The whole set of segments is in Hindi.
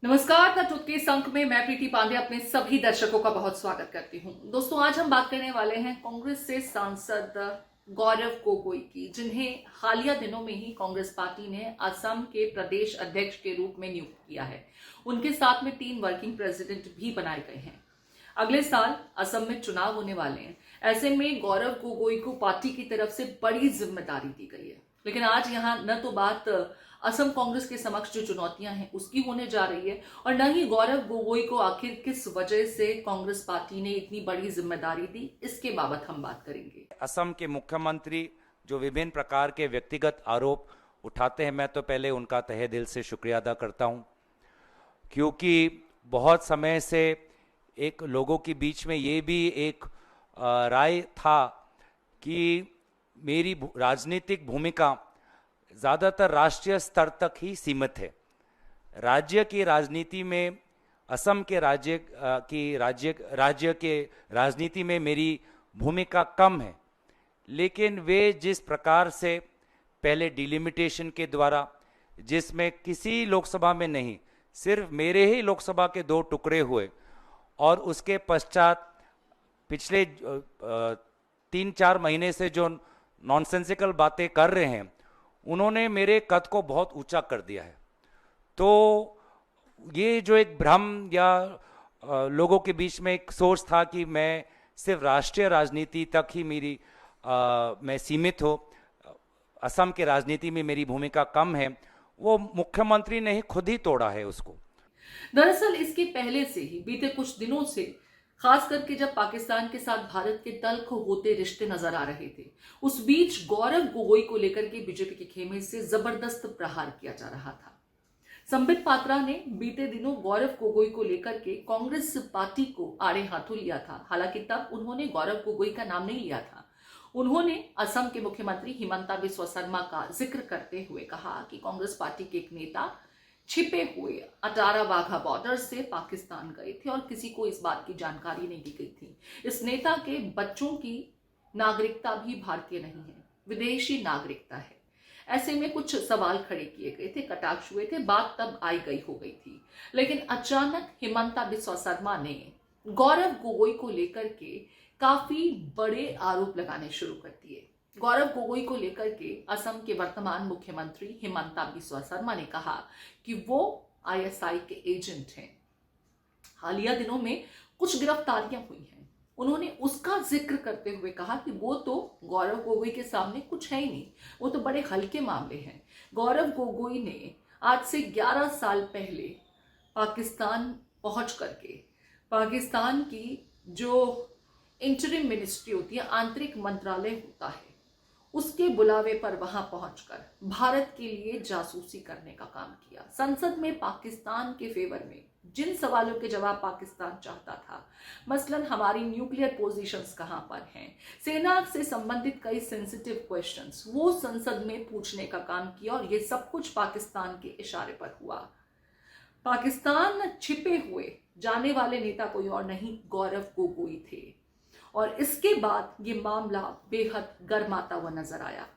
नमस्कार। द ट्रुथ के इस अंक में मैं प्रीति पांडे अपने सभी दर्शकों का बहुत स्वागत करती हूं। दोस्तों, आज हम बात करने वाले हैं कांग्रेस से सांसद गौरव गोगोई की, जिन्हें हालिया दिनों में ही कांग्रेस पार्टी ने असम के प्रदेश अध्यक्ष के रूप में नियुक्त किया है। उनके साथ में 3 वर्किंग प्रेसिडेंट भी बनाए गए हैं। अगले साल असम में चुनाव होने वाले हैं। ऐसे में गौरव गोगोई को पार्टी की तरफ से बड़ी जिम्मेदारी दी गई है। लेकिन आज यहाँ न तो बात असम कांग्रेस के समक्ष जो चुनौतियां हैं उसकी होने जा रही है, और न ही गौरव गोगोई को आखिर किस वजह से कांग्रेस पार्टी ने इतनी बड़ी जिम्मेदारी दी, इसके बाबत हम बात करेंगे। असम के मुख्यमंत्री जो विभिन्न प्रकार के व्यक्तिगत आरोप उठाते हैं, मैं तो पहले उनका तहे दिल से शुक्रिया अदा करता हूं, क्योंकि बहुत समय से एक लोगों के बीच में ये भी एक राय था कि मेरी राजनीतिक भूमिका ज़्यादातर राष्ट्रीय स्तर तक ही सीमित है। राज्य की राजनीति में, असम के राज्य के राजनीति में मेरी भूमिका कम है। लेकिन वे जिस प्रकार से पहले डिलिमिटेशन के द्वारा, जिसमें किसी लोकसभा में नहीं, सिर्फ मेरे ही लोकसभा के 2 टुकड़े हुए, और उसके पश्चात पिछले 3-4 महीने से जो नॉनसेंसिकल बातें कर रहे हैं, उन्होंने मेरे कद को बहुत ऊंचा कर दिया है। तो ये जो एक भ्रम या लोगों के बीच में एक सोच था कि मैं सिर्फ राष्ट्रीय राजनीति तक ही मैं सीमित हो, असम के राजनीति में मेरी भूमिका कम है, वो मुख्यमंत्री ने ही खुद ही तोड़ा है उसको। दरअसल इसके पहले से ही बीते कुछ दिनों से, खास करके जब पाकिस्तान के साथ भारत के तल्ख होते रिश्ते नजर आ रहे थे, उस बीच गौरव गोगोई को लेकर के बीजेपी के खेमे से जबरदस्त प्रहार किया जा रहा था। संबित पात्रा ने बीते दिनों गौरव गोगोई को लेकर के कांग्रेस पार्टी को आड़े हाथों लिया था। हालांकि तब उन्होंने गौरव गोगोई का नाम नहीं लिया था। उन्होंने असम के मुख्यमंत्री हिमंता बिस्वा शर्मा का जिक्र करते हुए कहा कि कांग्रेस पार्टी के एक नेता छिपे हुए अटारा वाघा बॉर्डर से पाकिस्तान गए थे और किसी को इस बात की जानकारी नहीं दी गई थी। इस नेता के बच्चों की नागरिकता भी भारतीय नहीं है, विदेशी नागरिकता है। ऐसे में कुछ सवाल खड़े किए गए थे, कटाक्ष हुए थे, बात तब आई गई हो गई थी। लेकिन अचानक हिमंता बिस्वा शर्मा ने गौरव गोगोई को लेकर के काफी बड़े आरोप लगाने शुरू कर दिए। गौरव गोगोई को लेकर के असम के वर्तमान मुख्यमंत्री हिमंता बिस्वा शर्मा ने कहा कि वो आईएसआई के एजेंट हैं। हालिया दिनों में कुछ गिरफ्तारियां हुई हैं। उन्होंने उसका जिक्र करते हुए कहा कि वो तो गौरव गोगोई के सामने कुछ है ही नहीं, वो तो बड़े हल्के मामले हैं। गौरव गोगोई ने आज से 11 साल पहले पाकिस्तान पहुंच करके पाकिस्तान की जो इंटरिम मिनिस्ट्री होती है, आंतरिक मंत्रालय होता है, उसके बुलावे पर वहां पहुंचकर भारत के लिए जासूसी करने का काम किया। संसद में पाकिस्तान के फेवर में जिन सवालों के जवाब पाकिस्तान चाहता था, मसलन हमारी न्यूक्लियर पोजीशंस कहां पर हैं, सेना से संबंधित कई सेंसिटिव क्वेश्चंस, वो संसद में पूछने का काम किया, और ये सब कुछ पाकिस्तान के इशारे पर हुआ। पाकिस्तान छिपे हुए जाने वाले नेता कोई और नहीं, गौरव गोगोई थे। और इसके बाद ये मामला बेहद गर्माता हुआ नजर आया।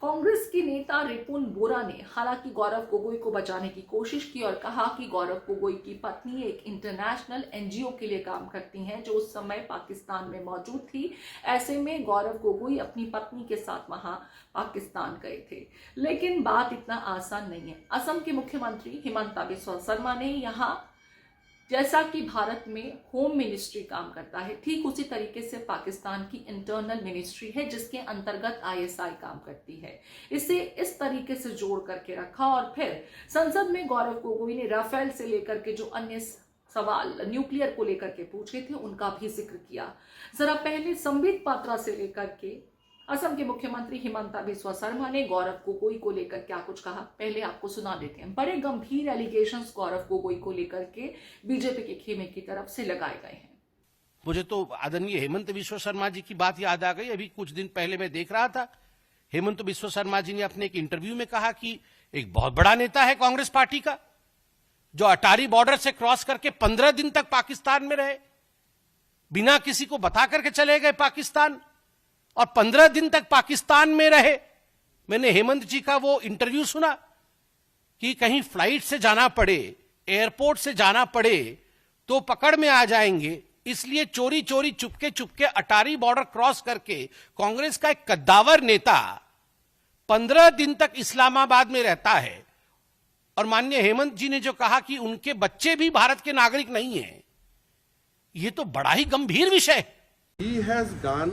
कांग्रेस के नेता रिपुन बोरा ने हालांकि गौरव गोगोई को बचाने की कोशिश की और कहा कि गौरव गोगोई की पत्नी एक इंटरनेशनल एनजीओ के लिए काम करती हैं, जो उस समय पाकिस्तान में मौजूद थी। ऐसे में गौरव गोगोई अपनी पत्नी के साथ वहां पाकिस्तान गए थे। लेकिन बात इतना आसान नहीं है। असम के मुख्यमंत्री हिमंता बिस्वा शर्मा ने यहाँ, जैसा कि भारत में होम मिनिस्ट्री काम करता है, ठीक उसी तरीके से पाकिस्तान की इंटरनल मिनिस्ट्री है, जिसके अंतर्गत आईएसआई काम करती है। इसे इस तरीके से जोड़ करके रखा, और फिर संसद में गौरव गोगोई ने राफेल से लेकर के जो अन्य सवाल न्यूक्लियर को लेकर के पूछे थे, उनका भी जिक्र किया। जरा पहले संबित पात्रा से लेकर के असम के मुख्यमंत्री हिमंता बिस्वा शर्मा ने गौरव गोगोई को लेकर क्या कुछ कहा, पहले आपको सुना देते हैं। बड़े गंभीर एलिगेशंस गौरव गोगोई को लेकर के बीजेपी के खेमे की तरफ से लगाए गए हैं। मुझे तो आदरणीय हेमंत बिस्वा शर्मा जी की बात याद आ गई। अभी कुछ दिन पहले मैं देख रहा था, हेमंत बिस्वा शर्मा जी ने अपने एक इंटरव्यू में कहा कि एक बहुत बड़ा नेता है कांग्रेस पार्टी का, जो अटारी बॉर्डर से क्रॉस करके 15 दिन तक पाकिस्तान में रहे, बिना किसी को बता करके चले गए पाकिस्तान, और 15 दिन तक पाकिस्तान में रहे। मैंने हेमंत जी का वो इंटरव्यू सुना कि कहीं फ्लाइट से जाना पड़े एयरपोर्ट से जाना पड़े तो पकड़ में आ जाएंगे, इसलिए चोरी चोरी चुपके चुपके अटारी बॉर्डर क्रॉस करके कांग्रेस का एक कद्दावर नेता 15 दिन तक इस्लामाबाद में रहता है। और माननीय हेमंत जी ने जो कहा कि उनके बच्चे भी भारत के नागरिक नहीं हैं, ये तो बड़ा ही गंभीर विषय है। He has gone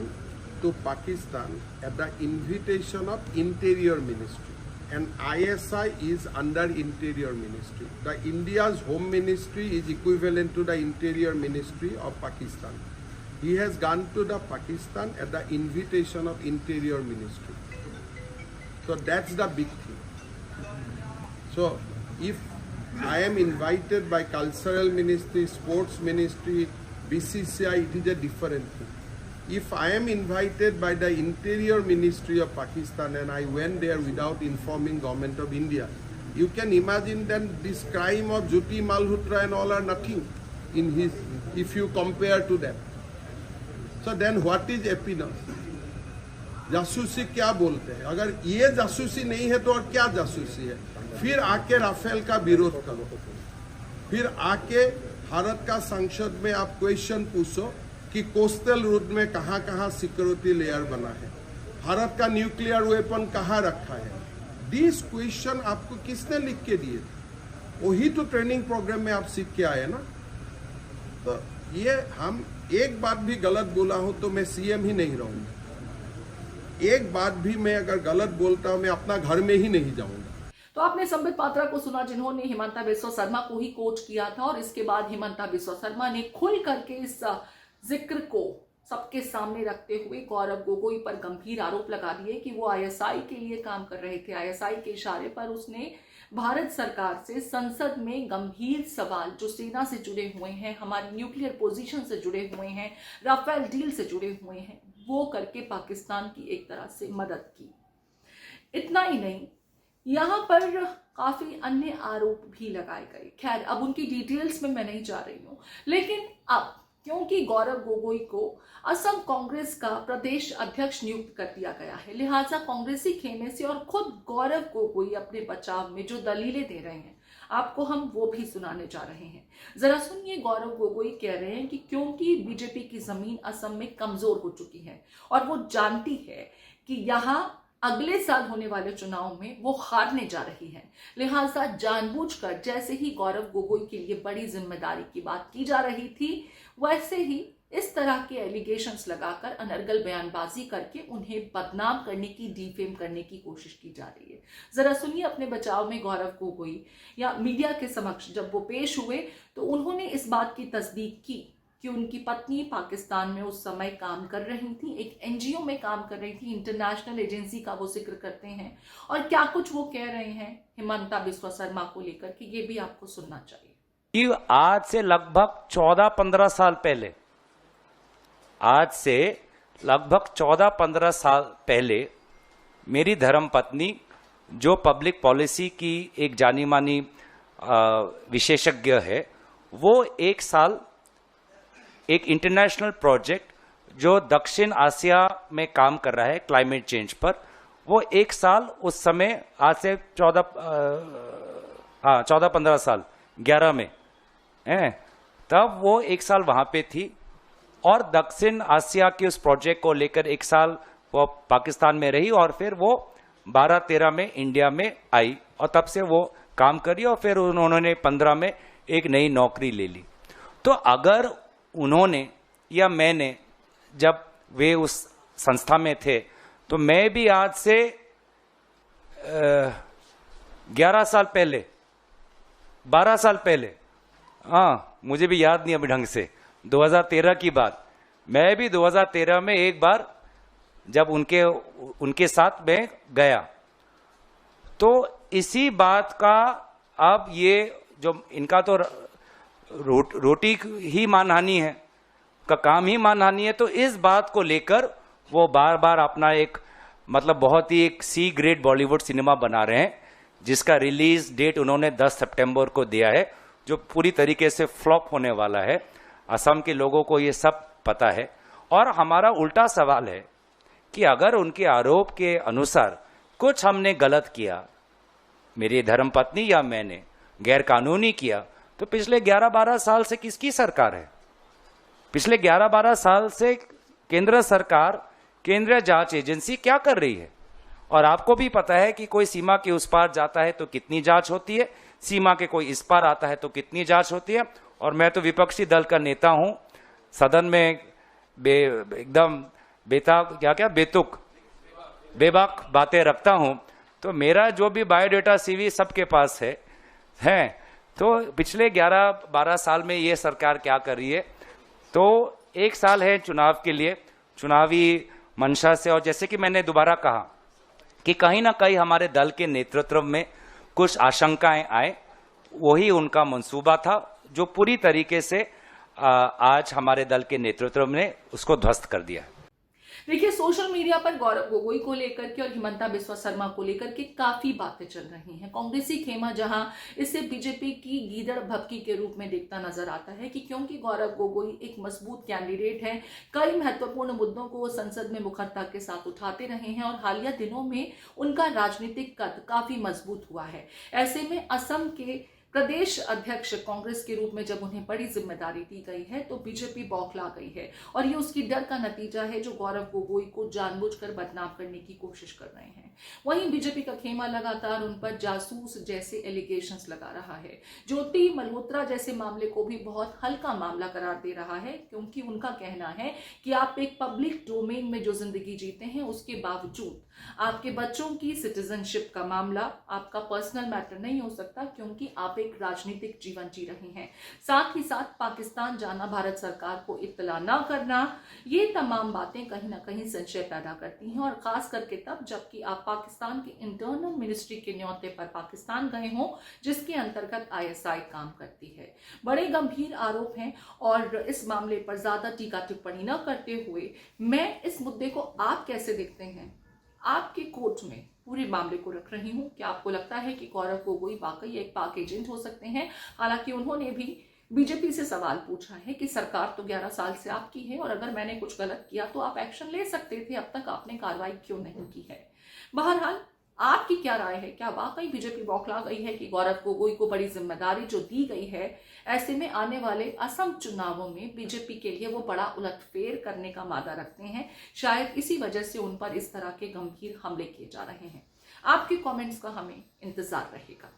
to Pakistan at the invitation of Interior Ministry, and ISI is under Interior Ministry. The India's Home Ministry is equivalent to the Interior Ministry of Pakistan. He has gone to the Pakistan at the invitation of Interior Ministry. So that's the big thing. So if I am invited by Cultural Ministry, Sports Ministry, BCCI, it is a different thing. If I am invited by the Interior Ministry of Pakistan and I went there without informing Government of India, you can imagine then this crime of Jyoti Malhotra and all are nothing in his, if you compare to them. So then what is happiness? जासूसी क्या बोलते हैं? अगर ये जासूसी नहीं है तो और क्या जासूसी है? फिर आके राफेल का विरोध करो, फिर आके भारत का संसद में आप क्वेश्चन पूछो कि कोस्टल रूट में कहां कहां सिक्योरिटी लेयर बना है, भारत का न्यूक्लियर वेपन कहां रखा है। दिस क्वेश्चन आपको किसने लिख के दिए? वही तो ट्रेनिंग प्रोग्राम में आप सीख के आए ना। तो ये हम एक बात भी गलत बोला हूं तो मैं सीएम ही नहीं रहूंगा, एक बात भी मैं अगर गलत बोलता हूं मैं अपना घर में ही नहीं जाऊंगा। तो आपने संबित पात्रा को सुना जिन्होंने हिमंता बिस्वा शर्मा को ही कोच किया था, और इसके बाद हिमंता बिस्वा शर्मा ने खुल करके इस जिक्र को सबके सामने रखते हुए गौरव गोगोई पर गंभीर आरोप लगा दिए कि वो आईएसआई के लिए काम कर रहे थे। आईएसआई के इशारे पर उसने भारत सरकार से संसद में गंभीर सवाल जो सेना से जुड़े हुए हैं, हमारी न्यूक्लियर पोजीशन से जुड़े हुए हैं, राफेल डील से जुड़े हुए हैं, वो करके पाकिस्तान की एक तरह से मदद की। इतना ही नहीं, यहाँ पर काफी अन्य आरोप भी लगाए गए। खैर, अब उनकी डिटेल्स में मैं नहीं जा रही हूँ, लेकिन अब क्योंकि गौरव गोगोई को असम कांग्रेस का प्रदेश अध्यक्ष नियुक्त कर दिया गया है, लिहाजा कांग्रेसी खेमे से और खुद गौरव गोगोई अपने बचाव में जो दलीलें दे रहे हैं, आपको हम वो भी सुनाने जा रहे हैं। जरा सुनिए, गौरव गोगोई कह रहे हैं कि क्योंकि बीजेपी की जमीन असम में कमजोर हो चुकी है और वो जानती है कि यहाँ अगले साल होने वाले चुनाव में वो हारने जा रही है, लिहाजा जानबूझकर जैसे ही गौरव गोगोई के लिए बड़ी जिम्मेदारी की बात की जा रही थी, वैसे ही इस तरह के एलिगेशंस लगाकर अनर्गल बयानबाजी करके उन्हें बदनाम करने की, डिफेम करने की कोशिश की जा रही है। जरा सुनिए अपने बचाव में गौरव गोगोई या मीडिया के समक्ष जब वो पेश हुए तो उन्होंने इस बात की तस्दीक की कि उनकी पत्नी पाकिस्तान में उस समय काम कर रही थी, एक एनजीओ में काम कर रही थी, इंटरनेशनल एजेंसी का वो जिक्र करते हैं, और क्या कुछ वो कह रहे हैं हिमंता बिस्वा शर्मा को लेकर कि ये भी आपको सुनना चाहिए। आज से लगभग 14-15 साल पहले, आज से लगभग 14-15 साल पहले मेरी धर्मपत्नी, जो पब्लिक पॉलिसी की एक जानी मानी विशेषज्ञ है, वो एक साल एक इंटरनेशनल प्रोजेक्ट जो दक्षिण आसिया में काम कर रहा है क्लाइमेट चेंज पर, वो एक साल उस समय आज से 14-15 साल 11 में तब वो एक साल वहां पे थी और दक्षिण आसिया के उस प्रोजेक्ट को लेकर एक साल वो पाकिस्तान में रही और फिर वो 12-13 में इंडिया में आई और तब से वो काम करी और फिर उन्होंने 15 में एक नई नौकरी ले ली। तो अगर उन्होंने या मैंने, जब वे उस संस्था में थे, तो मैं भी आज से 11 साल पहले, 12 साल पहले, मुझे भी याद नहीं अभी ढंग से, 2013 की बात, मैं भी 2013 में एक बार जब उनके साथ मैं गया, तो इसी बात का, अब ये जो इनका तो रोटी ही मानहानि है, का काम ही मानहानि है, तो इस बात को लेकर वो बार बार अपना एक मतलब बहुत ही एक सी ग्रेड बॉलीवुड सिनेमा बना रहे हैं, जिसका रिलीज डेट उन्होंने 10 सितंबर को दिया है, जो पूरी तरीके से फ्लॉप होने वाला है। असम के लोगों को ये सब पता है। और हमारा उल्टा सवाल है कि अगर उनके आरोप के अनुसार कुछ हमने गलत किया, मेरी धर्मपत्नी या मैंने गैर कानूनी किया, तो पिछले 11-12 साल से किसकी सरकार है? पिछले 11-12 साल से केंद्र सरकार, केंद्रीय जांच एजेंसी क्या कर रही है? और आपको भी पता है कि कोई सीमा के उस पार जाता है तो कितनी जांच होती है, सीमा के कोई इस पार आता है तो कितनी जांच होती है। और मैं तो विपक्षी दल का नेता हूं, सदन में एकदम बेबाक बातें रखता हूं, तो मेरा जो भी बायोडेटा सीवी सबके पास है। तो पिछले 11-12 साल में ये सरकार क्या कर रही है? तो एक साल है चुनाव के लिए, चुनावी मंशा से, और जैसे कि मैंने दोबारा कहा कि कहीं ना कहीं हमारे दल के नेतृत्व में कुछ आशंकाएं आए, वही उनका मंसूबा था जो पूरी तरीके से आज हमारे दल के नेतृत्व ने उसको ध्वस्त कर दिया। देखिए, सोशल मीडिया पर गौरव गोगोई को लेकर के और हिमंता बिस्वा शर्मा को लेकर के काफी बातें चल रही हैं। कांग्रेसी खेमा जहां इसे बीजेपी की गीदड़ भपकी के रूप में देखता नजर आता है कि क्योंकि गौरव गोगोई एक मजबूत कैंडिडेट है, कई महत्वपूर्ण मुद्दों को वो संसद में मुखरता के साथ उठाते रहे हैं और हालिया दिनों में उनका राजनीतिक कद काफी मजबूत हुआ है। ऐसे में असम के प्रदेश अध्यक्ष कांग्रेस के रूप में जब उन्हें बड़ी जिम्मेदारी दी गई है तो बीजेपी बौखला गई है और ये उसकी डर का नतीजा है जो गौरव गोगोई को जानबूझकर बदनाम करने की कोशिश कर रहे हैं। वहीं बीजेपी का खेमा लगातार उन पर जासूस जैसे एलिगेशंस लगा रहा है। ज्योति मल्होत्रा जैसे मामले को भी बहुत हल्का मामला करार दे रहा है, क्योंकि उनका कहना है कि आप एक पब्लिक डोमेन में जो जिंदगी जीते हैं उसके बावजूद आपके बच्चों की सिटीजनशिप का मामला आपका पर्सनल मैटर नहीं हो सकता, क्योंकि आप एक राजनीतिक जीवन जी रहे हैं। साथ ही साथ पाकिस्तान जाना, भारत सरकार को इत्तला न करना, ये तमाम बातें कहीं ना कहीं संशय पैदा करती हैं, और खास करके तब जबकि आप पाकिस्तान के इंटरनल मिनिस्ट्री के न्योते पर पाकिस्तान गए हों, जिसके अंतर्गत ISI काम करती है। बड़े गंभीर आरोप हैं और इस मामले पर ज्यादा टीका टिप्पणी न करते हुए मैं इस मुद्दे को आप कैसे देखते हैं, आपके कोर्ट में पूरे मामले को रख रही हूं। क्या आपको लगता है कि गौरव गोगोई वाकई एक पाक एजेंट हो सकते हैं? हालांकि उन्होंने भी बीजेपी से सवाल पूछा है कि सरकार तो 11 साल से आपकी है और अगर मैंने कुछ गलत किया तो आप एक्शन ले सकते थे, अब तक आपने कार्रवाई क्यों नहीं की है? बहरहाल, आपकी क्या राय है? क्या वाकई बीजेपी बौखला गई है कि गौरव गोगोई को बड़ी जिम्मेदारी जो दी गई है, ऐसे में आने वाले असम चुनावों में बीजेपी के लिए वो बड़ा उलटफेर करने का मादा रखते हैं? शायद इसी वजह से उन पर इस तरह के गंभीर हमले किए जा रहे हैं। आपके कमेंट्स का हमें इंतजार रहेगा।